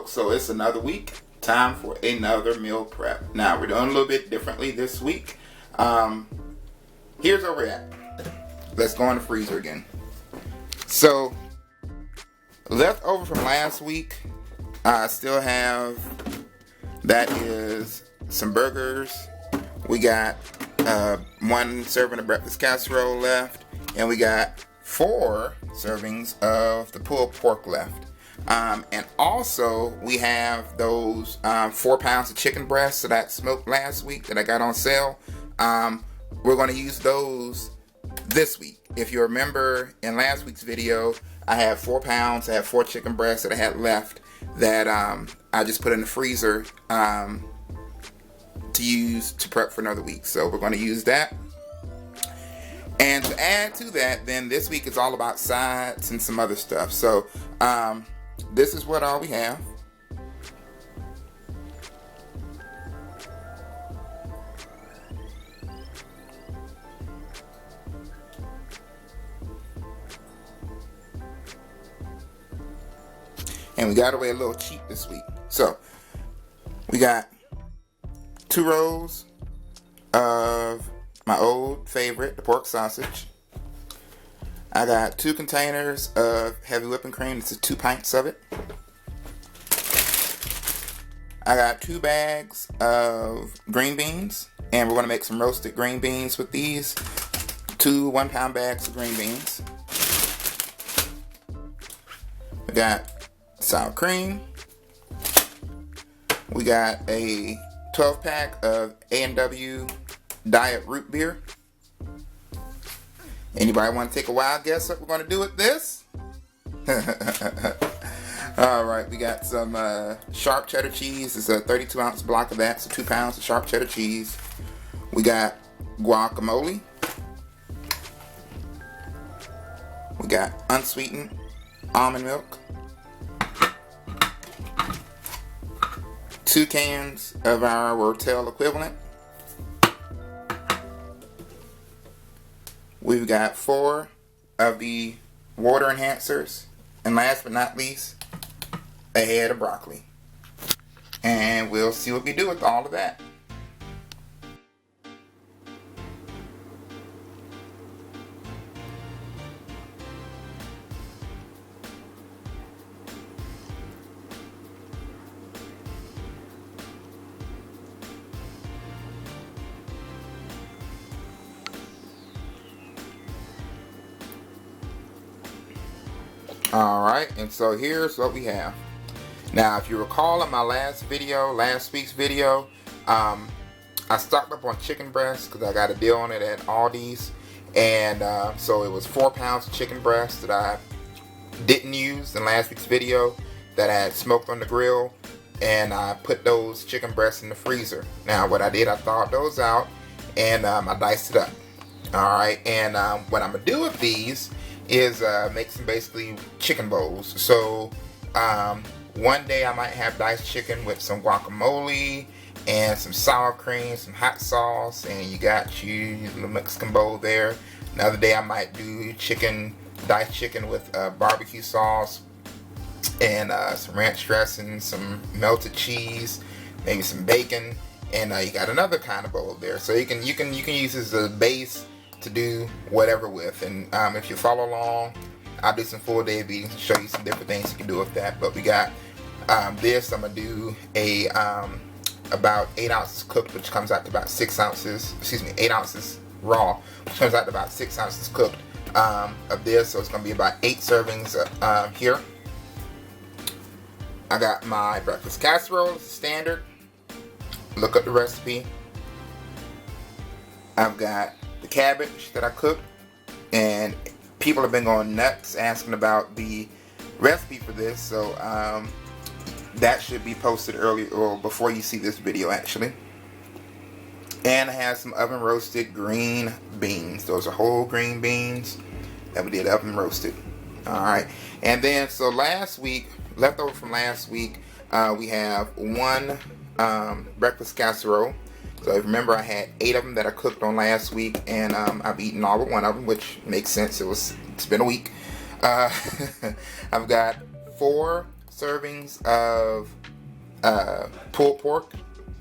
folks, so it's another week. Time for another meal prep. Now, we're doing a little bit differently this week. Here's where we're at. Let's go in the freezer again. So, leftover from last week, I still have, that is some burgers. We got one serving of breakfast casserole left, and we got 4 servings of the pulled pork left. And also, we have those 4 pounds of chicken breasts that I smoked last week that I got on sale. We're going to use those this week. If you remember in last week's video, I had 4 pounds, I had 4 chicken breasts that I had left that I just put in the freezer to use to prep for another week. So we're going to use that. And to add to that, then this week is all about sides and some other stuff. So this is what all we have. And we got away a little cheap this week. So we got 2 rows of my old favorite, the pork sausage. I got 2 containers of heavy whipping cream. This is 2 pints of it. I got 2 bags of green beans, and we're going to make some roasted green beans with these. 2 1-pound bags of green beans. We got sour cream. We got a 12-pack of A&W Diet Root Beer. Anybody want to take a wild guess what we're going to do with this? Alright, we got some sharp cheddar cheese. It's a 32-ounce block of that, so 2 pounds of sharp cheddar cheese. We got guacamole. We got unsweetened almond milk. 2 cans of our Rotel equivalent. We've got 4 of the water enhancers. And last but not least, a head of broccoli. And we'll see what we do with all of that. Alright, and so here's what we have. Now, if you recall in my last week's video, I stocked up on chicken breasts because I got a deal on it at Aldi's. And so it was 4 pounds of chicken breasts that I didn't use in last week's video that I had smoked on the grill. And I put those chicken breasts in the freezer. Now, what I did, I thawed those out and I diced it up. Alright, and what I'm going to do with these is make some basically chicken bowls. So one day I might have diced chicken with some guacamole and some sour cream, some hot sauce, and you got your little Mexican bowl there. Another day I might do diced chicken with barbecue sauce and some ranch dressing, some melted cheese, maybe some bacon, and you got another kind of bowl there. So you can use this as a base to do whatever with. And if you follow along, I'll do some full day of eating to show you some different things you can do with that. But we got this. I'm gonna do a about 8 ounces cooked, which comes out to about 6 ounces. 8 ounces raw, which comes out to about 6 ounces cooked of this. So it's gonna be about 8 servings here. I got my breakfast casserole, standard. Look up the recipe. I've got the cabbage that I cooked, and people have been going nuts asking about the recipe for this, so that should be posted early or before you see this video actually. And I have some oven roasted green beans. Those are whole green beans that we did oven roasted. Alright, and then so last week, leftover from last week, we have 1 breakfast casserole. So if you remember, I had 8 of them that I cooked on last week, and I've eaten all but 1 of them, which makes sense. It's been a week. I've got 4 servings of pulled pork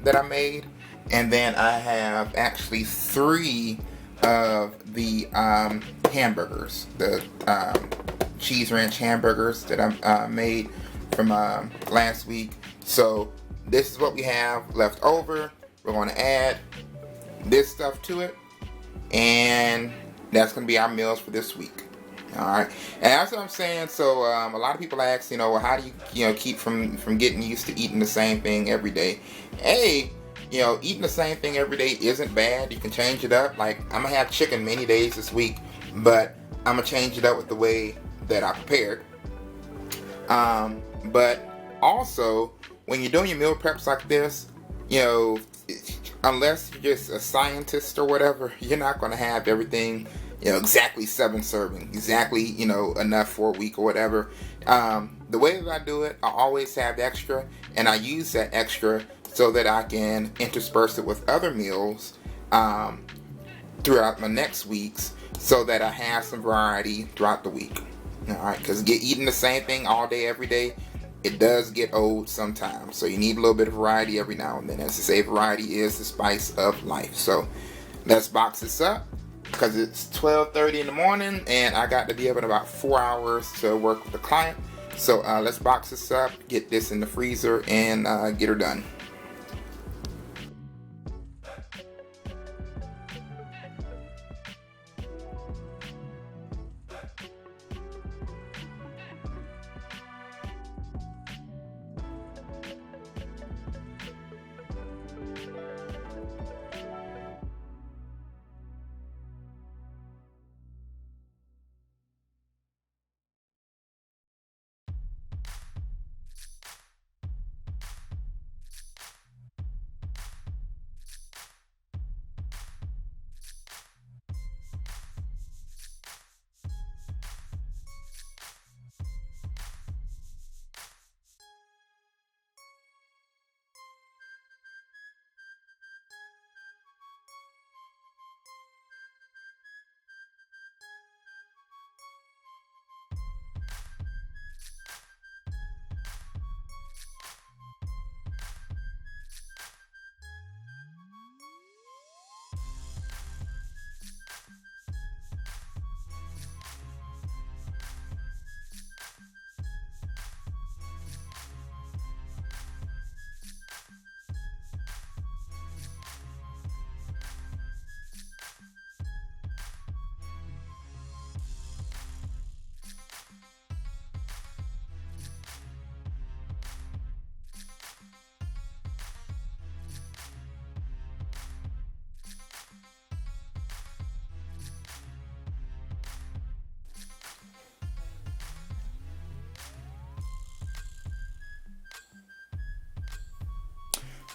that I made, and then I have actually 3 of the hamburgers, the cheese ranch hamburgers that I made from last week. So this is what we have left over. We're going to add this stuff to it, and that's going to be our meals for this week. Alright, and that's what I'm saying. So a lot of people ask, well, how do you keep from getting used to eating the same thing every day? Hey, eating the same thing every day isn't bad. You can change it up. Like, I'm gonna have chicken many days this week, but I'm gonna change it up with the way that I prepared. But also, when you're doing your meal preps like this, unless you're just a scientist or whatever, you're not gonna have everything exactly 7 servings, exactly, enough for a week or whatever. The way that I do it, I always have extra, and I use that extra so that I can intersperse it with other meals throughout my next weeks, so that I have some variety throughout the week. Alright, because eating the same thing all day, every day, it does get old sometimes. So you need a little bit of variety every now and then. As I say, variety is the spice of life. So let's box this up, because it's 12:30 in the morning and I got to be up in about 4 hours to work with the client. So let's box this up, get this in the freezer, and get her done.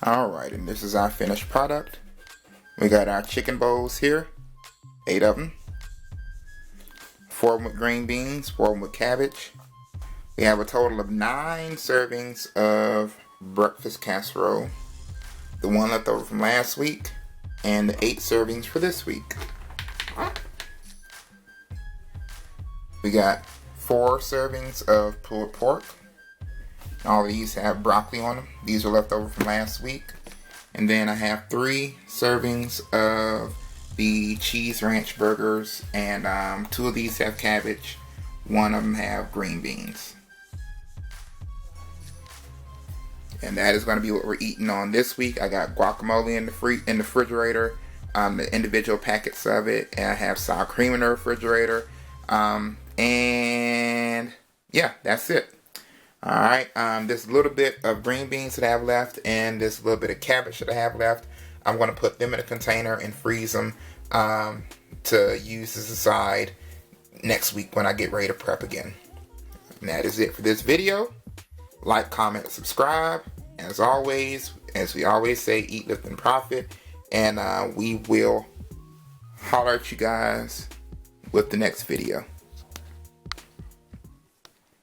Alright, and this is our finished product. We got our chicken bowls here, 8 of them. 4 of them with green beans, 4 of them with cabbage. We have a total of 9 servings of breakfast casserole. The 1 left over from last week, and the 8 servings for this week. We got 4 servings of pulled pork. All of these have broccoli on them. These are left over from last week. And then I have 3 servings of the cheese ranch burgers, and 2 of these have cabbage. 1 of them have green beans. And that is going to be what we're eating on this week. I got guacamole in the refrigerator, the individual packets of it, and I have sour cream in the refrigerator. And yeah, that's it. Alright, this little bit of green beans that I have left, and this little bit of cabbage that I have left, I'm going to put them in a container and freeze them to use as a side next week when I get ready to prep again. And that is it for this video. Like, comment, subscribe. As always, as we always say, eat, lift, and profit. And we will holler at you guys with the next video.